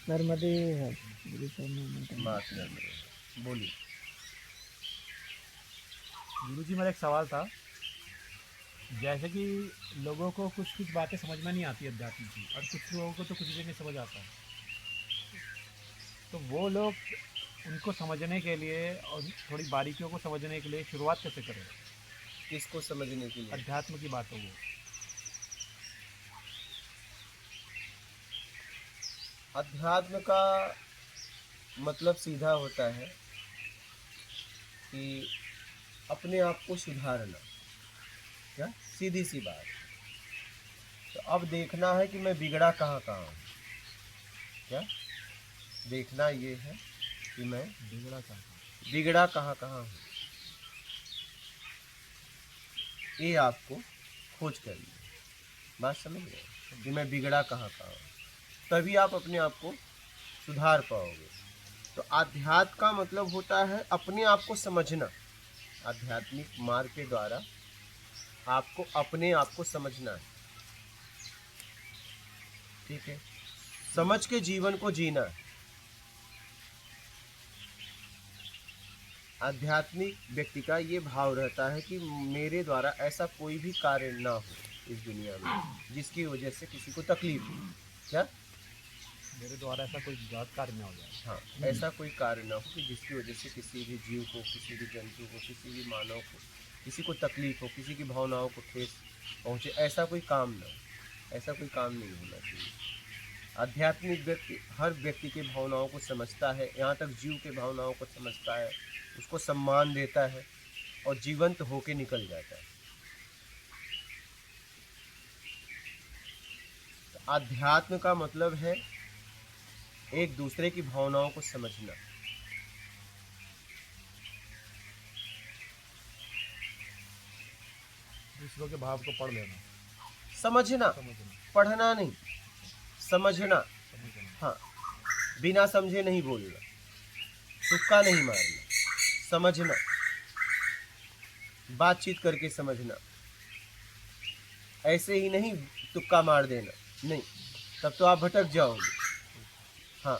नर्मदे बात कर रहे हैं। बोलिए। गुरुजी, मेरा एक सवाल था। जैसे कि लोगों को कुछ कुछ बातें समझ में नहीं आती अध्यात्म की, और कुछ लोगों को तो कुछ भी नहीं समझ आता। तो वो लोग उनको समझने के लिए और थोड़ी बारीकियों को समझने के लिए शुरुआत कैसे करें किसको समझने के लिए? अध्यात्म की बातों को? अध्यात्म का मतलब सीधा होता है कि अपने आप को सुधारना। क्या सीधी सी बात। तो अब देखना है कि मैं बिगड़ा कहाँ कहाँ हूँ। क्या देखना ये है कि मैं बिगड़ा कहाँ कहाँ हूँ, ये आपको खोज करनी है। बात समझ गए कि मैं बिगड़ा कहाँ कहाँ हूँ, तभी आप अपने आप को सुधार पाओगे। तो आध्यात्म का मतलब होता है अपने आप को समझना। आध्यात्मिक मार्ग के द्वारा आपको अपने आप को समझना है। ठीक है, समझ के जीवन को जीना है। आध्यात्मिक व्यक्ति का ये भाव रहता है कि मेरे द्वारा ऐसा कोई भी कार्य ना हो इस दुनिया में जिसकी वजह से किसी को तकलीफ हो। क्या मेरे द्वारा ऐसा कोई गलत कार्य न हो जाए। हाँ, ऐसा कोई कार्य ना हो कि जिसकी वजह से किसी भी जीव को, किसी भी जंतु को, किसी भी मानव को, किसी को तकलीफ हो, किसी की भावनाओं को ठेस पहुँचे। ऐसा कोई काम ना हो, ऐसा कोई काम नहीं होना चाहिए। आध्यात्मिक व्यक्ति हर व्यक्ति के भावनाओं को समझता है, यहाँ तक जीव के भावनाओं को समझता है, उसको सम्मान देता है और जीवंत होके निकल जाता है। तो आध्यात्म का मतलब है एक दूसरे की भावनाओं को समझना। दूसरों के भाव को पढ़ लेना, समझना, पढ़ना नहीं, समझना। हाँ, बिना समझे नहीं बोलना, तुक्का नहीं मारना, समझना, बातचीत करके समझना। ऐसे ही नहीं तुक्का मार देना, नहीं, तब तो आप भटक जाओगे। हाँ,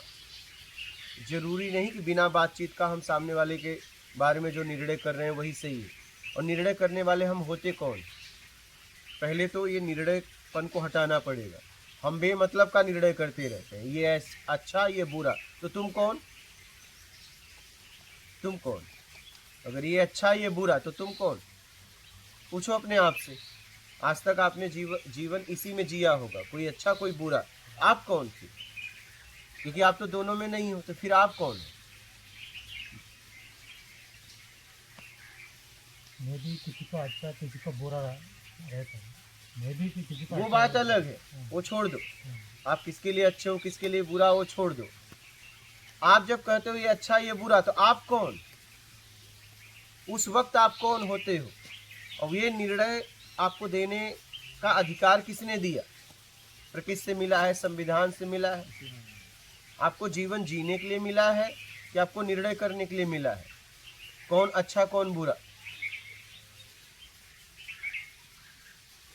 जरूरी नहीं कि बिना बातचीत का हम सामने वाले के बारे में जो निर्णय कर रहे हैं वही सही है। और निर्णय करने वाले हम होते कौन? पहले तो ये निर्णयपन को हटाना पड़ेगा। हम बेमतलब का निर्णय करते रहते हैं, ये अच्छा ये बुरा, तो तुम कौन? तुम कौन? अगर ये अच्छा ये बुरा तो तुम कौन? पूछो अपने आप से। आज तक आपने जीवन इसी में जिया होगा, कोई अच्छा कोई बुरा, आप कौन थे? क्योंकि आप तो दोनों में नहीं हो, तो फिर आप कौन हो? मैं भी किसी को अच्छा किसी को बुरा रहता हूँ, मैं भी किसी को वो अच्छा बात अलग है, वो छोड़ दो। आप किसके लिए अच्छे हो किसके लिए बुरा, वो छोड़ दो। आप जब कहते हो ये अच्छा ये बुरा, तो आप कौन? उस वक्त आप कौन होते हो? और ये निर्णय आपको देने का अधिकार किसने दिया? प्रकृति से मिला है, संविधान से मिला है? आपको जीवन जीने के लिए मिला है कि आपको निर्णय करने के लिए मिला है? कौन अच्छा कौन बुरा?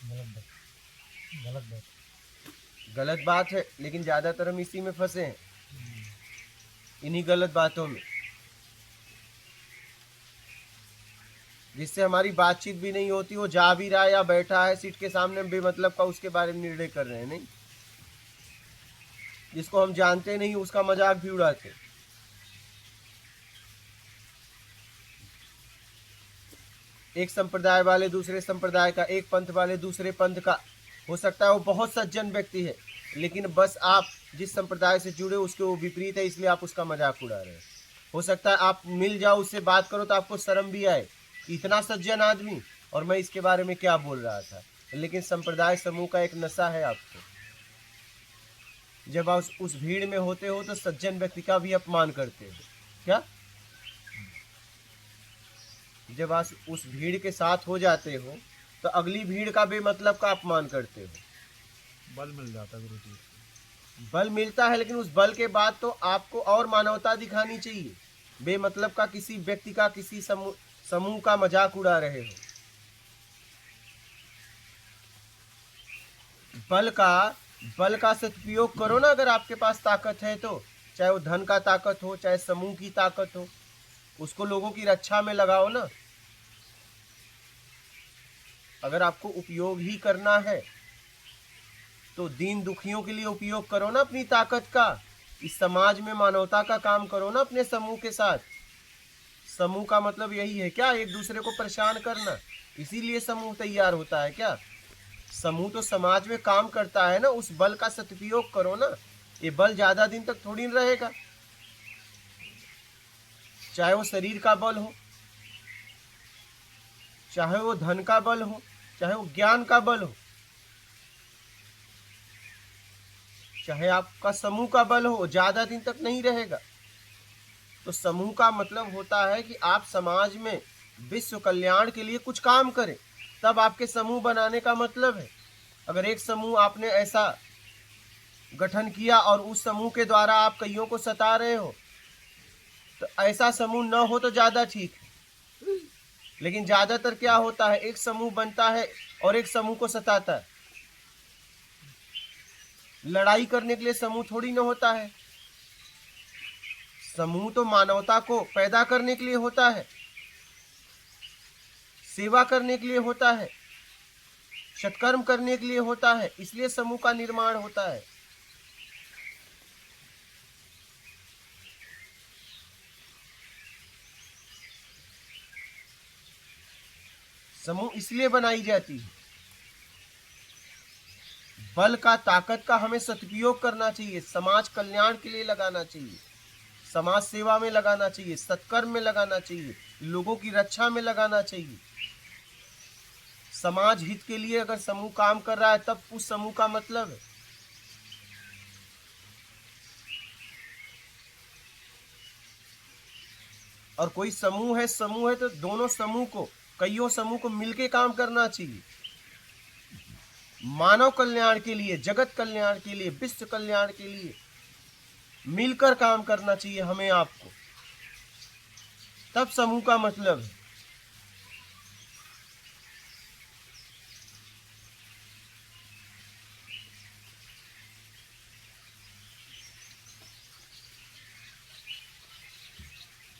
गलत बात। गलत बात है, लेकिन ज्यादातर हम इसी में फंसे हैं, इन्हीं गलत बातों में, जिससे हमारी बातचीत भी नहीं होती। वो जा भी रहा है या बैठा है सीट के सामने, बेमतलब का उसके बारे में निर्णय कर रहे हैं। नहीं, जिसको हम जानते नहीं उसका मजाक भी उड़ाते हैं। एक संप्रदाय वाले दूसरे संप्रदाय का, एक पंथ वाले दूसरे पंथ का, हो सकता है वो बहुत सज्जन व्यक्ति है, लेकिन बस आप जिस संप्रदाय से जुड़े उसके वो विपरीत है, इसलिए आप उसका मजाक उड़ा रहे हैं। हो सकता है आप मिल जाओ उससे बात करो तो आपको शर्म भी आए, इतना सज्जन आदमी और मैं इसके बारे में क्या बोल रहा था। लेकिन संप्रदाय समूह का एक नशा है आपको। जब आप उस भीड़ में होते हो तो सज्जन व्यक्ति का भी अपमान करते हो। क्या जब आप उस भीड़ के साथ हो जाते हो तो अगली भीड़ का बेमतलब का अपमान करते हो। बल मिल जाता है गुरुजी, बल मिलता है, लेकिन उस बल के बाद तो आपको और मानवता दिखानी चाहिए। बेमतलब का किसी व्यक्ति का, किसी समूह का मजाक उड़ा रहे हो। बल का बल का सदुपयोग करो ना। अगर आपके पास ताकत है तो, चाहे वो धन का ताकत हो, चाहे समूह की ताकत हो, उसको लोगों की रक्षा में लगाओ ना। अगर आपको उपयोग ही करना है तो दीन दुखियों के लिए उपयोग करो ना अपनी ताकत का। इस समाज में मानवता का काम करो ना अपने समूह के साथ। समूह का मतलब यही है क्या, एक दूसरे को परेशान करना? इसीलिए समूह तैयार होता है क्या? समूह तो समाज में काम करता है ना, उस बल का सदुपयोग करो ना। ये बल ज्यादा दिन तक थोड़ी न रहेगा। चाहे वो शरीर का बल हो, चाहे वो धन का बल हो, चाहे वो ज्ञान का बल हो, चाहे आपका समूह का बल हो, ज्यादा दिन तक नहीं रहेगा। तो समूह का मतलब होता है कि आप समाज में विश्व कल्याण के लिए कुछ काम करें, तब आपके समूह बनाने का मतलब है। अगर एक समूह आपने ऐसा गठन किया और उस समूह के द्वारा आप कईयों को सता रहे हो, तो ऐसा समूह न हो तो ज्यादा ठीक है। लेकिन ज्यादातर क्या होता है, एक समूह बनता है और एक समूह को सताता है। लड़ाई करने के लिए समूह थोड़ी न होता है। समूह तो मानवता को पैदा करने के लिए होता है, सेवा करने के लिए होता है, सत्कर्म करने के लिए होता है। इसलिए समूह का निर्माण होता है। समूह इसलिए बनाई जाती है। बल का, ताकत का हमें सदुपयोग करना चाहिए, समाज कल्याण के लिए लगाना चाहिए, समाज सेवा में लगाना चाहिए, सत्कर्म में लगाना चाहिए, लोगों की रक्षा में लगाना चाहिए। समाज हित के लिए अगर समूह काम कर रहा है तब उस समूह का मतलब है। और कोई समूह है तो दोनों समूह को, कईयों समूह को मिलके काम करना चाहिए। मानव कल्याण के लिए, जगत कल्याण के लिए, विश्व कल्याण के लिए मिलकर काम करना चाहिए हमें आपको। तब समूह का मतलब है।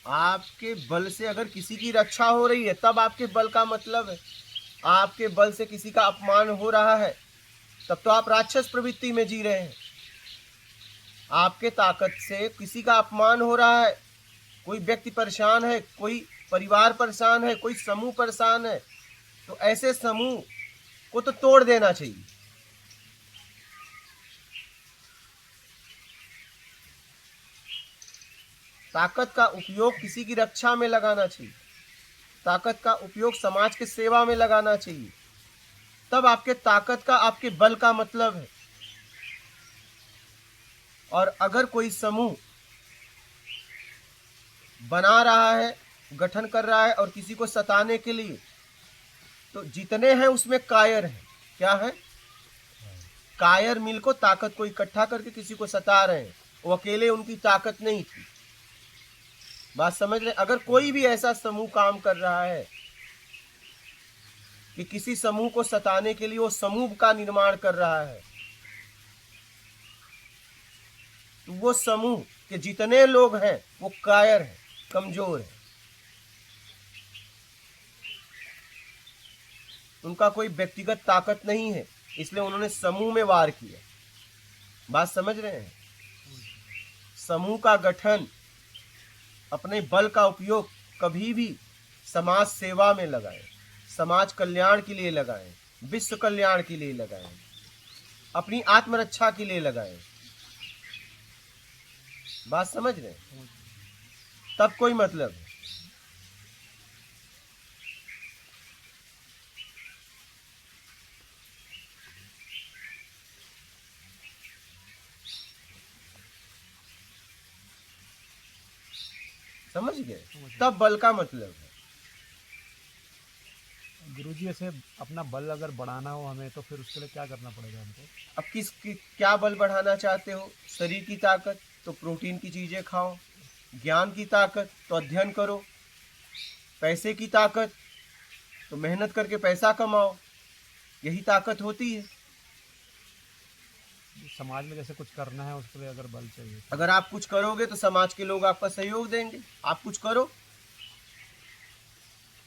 आपके बल से अगर किसी की रक्षा हो रही है तब आपके बल का मतलब है। आपके बल से किसी का अपमान हो रहा है तब तो आप राक्षस प्रवृत्ति में जी रहे हैं। आपके ताकत से किसी का अपमान हो रहा है, कोई व्यक्ति परेशान है, कोई परिवार परेशान है, कोई समूह परेशान है, तो ऐसे समूह को तो तोड़ देना चाहिए। ताकत का उपयोग किसी की रक्षा में लगाना चाहिए, ताकत का उपयोग समाज की सेवा में लगाना चाहिए। तब आपके ताकत का, आपके बल का मतलब है। और अगर कोई समूह बना रहा है, गठन कर रहा है और किसी को सताने के लिए, तो जितने हैं उसमें कायर हैं। क्या है? कायर मिल को, ताकत को इकट्ठा करके किसी को सता रहे हैं। वो अकेले उनकी ताकत नहीं थी। बात समझ रहे? अगर कोई भी ऐसा समूह काम कर रहा है कि किसी समूह को सताने के लिए वो समूह का निर्माण कर रहा है, तो वो समूह के जितने लोग हैं वो कायर हैं, कमजोर हैं। उनका कोई व्यक्तिगत ताकत नहीं है, इसलिए उन्होंने समूह में वार किया। बात समझ रहे हैं? समूह का गठन, अपने बल का उपयोग कभी भी समाज सेवा में लगाएं, समाज कल्याण के लिए लगाएं, विश्व कल्याण के लिए लगाएं, अपनी आत्मरक्षा के लिए लगाएं। बात समझ रहे हैं? तब कोई मतलब है। समझ गए? तब बल का मतलब है। गुरुजी ऐसे अपना बल अगर बढ़ाना हो हमें, तो फिर उसके लिए क्या करना पड़ेगा हमको? अब क्या बल बढ़ाना चाहते हो? शरीर की ताकत तो प्रोटीन की चीजें खाओ, ज्ञान की ताकत तो अध्ययन करो, पैसे की ताकत तो मेहनत करके पैसा कमाओ। यही ताकत होती है। समाज में जैसे कुछ करना है उस पर अगर बल चाहिए तो। अगर आप कुछ करोगे तो समाज के लोग आपका सहयोग देंगे। आप कुछ करो,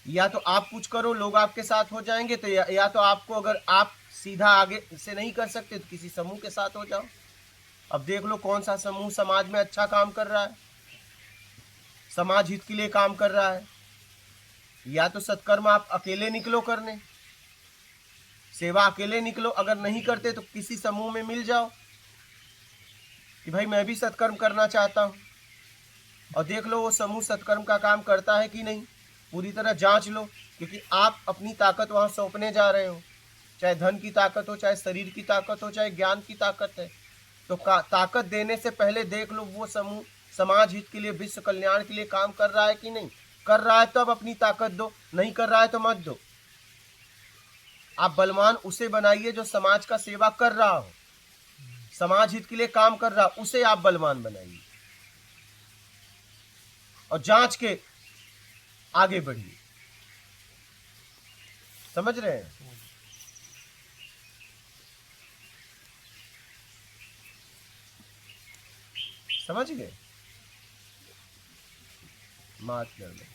या तो आप कुछ करो लोग आपके साथ हो जाएंगे, तो या तो आपको, अगर आप सीधा आगे से नहीं कर सकते तो किसी समूह के साथ हो जाओ। अब देख लो कौन सा समूह समाज में अच्छा काम कर रहा है, समाज हित के लिए काम कर रहा है। या तो सत्कर्म आप अकेले निकलो करने, सेवा अकेले निकलो, अगर नहीं करते तो किसी समूह में मिल जाओ कि भाई मैं भी सत्कर्म करना चाहता हूं, और देख लो वो समूह सत्कर्म का काम करता है कि नहीं, पूरी तरह जांच लो। क्योंकि आप अपनी ताकत वहां सौंपने जा रहे हो, चाहे धन की ताकत हो, चाहे शरीर की ताकत हो, चाहे ज्ञान की ताकत है, तो ताकत देने से पहले देख लो वो समूह समाज हित के लिए, विश्व कल्याण के लिए काम कर रहा है कि नहीं। कर रहा है तो अब अपनी ताकत दो, नहीं कर रहा है तो मत दो। आप बलवान उसे बनाइए जो समाज का सेवा कर रहा हो, समाज हित के लिए काम कर रहा, उसे आप बलवान बनाइए और जांच के आगे बढ़िए। समझ रहे हैं? समझ गए? मात कर लो।